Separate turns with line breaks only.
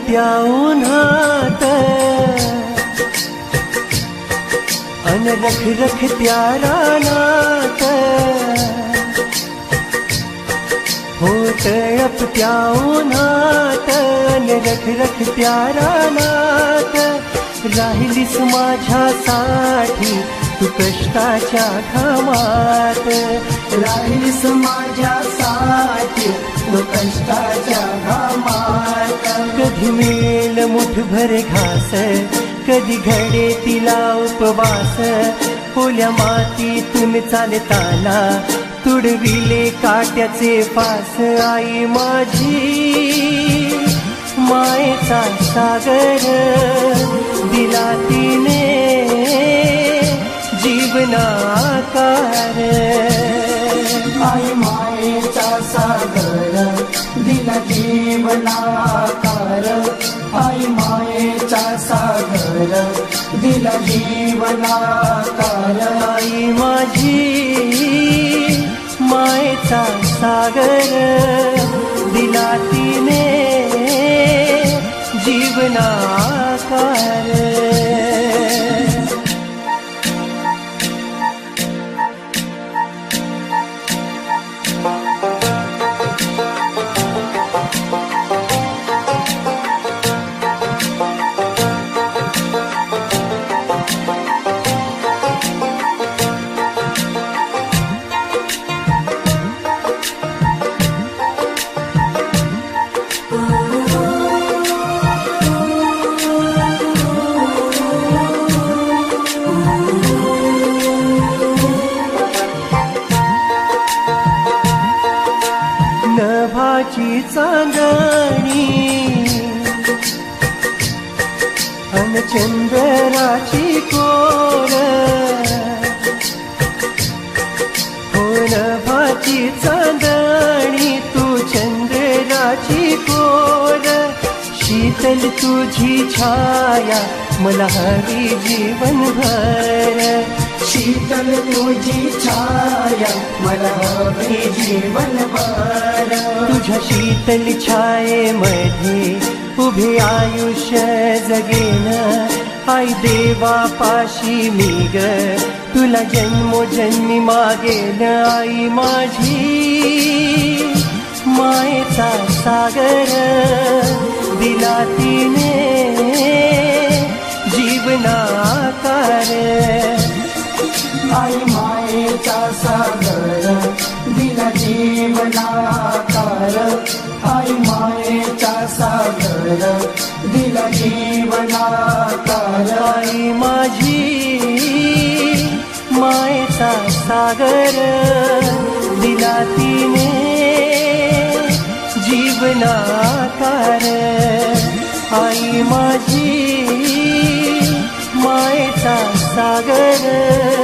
त्या उन्हात अन रख त्या रानात हो तळपत्या उन्हात अन रख त्या रानात राहिलीस माझ्यासाठी तू कष्टाच्या घामात
राहिलीस माझ्यासाठी तू कष्टाच्या घामात
कधी मिळेल मुठभर घास कधी घडे तिला उपवास ओल्या मातीतून चालताना तुडविले काट्याचे पास आई माझी मायेचा सागर दिला तिने जीवनाकार
आई मायेचा सागर दिला जीवनाकार आई मायेचा सागर दिला जीवनाकार
आई माझी मायेचा सागर दिला तिने जीवनाकार नभाची चांदणी अन चंद्राची कोर हो नभाची चांदणी तू चंद्राची कोर शीतल तुझी छाया मला हवी जीवनभर
शीतल तुझी छाया मला हवी जीवनभर
तुझ्या शीतल छायेमध्ये उभे आयुष्य जगेन आई देवापाशी मी ग तुला जन्मोजन्मी मागेन आई माझी मायेचा सागर दिला तिने जीवनाकार
आई मायेचा सागर दिला जीवनाकार आई मायेचा सागर दिला जीवनाकार
आई माझी मायेचा सागर दिला तिने जीवनाकार आई माझी मायेचा सागर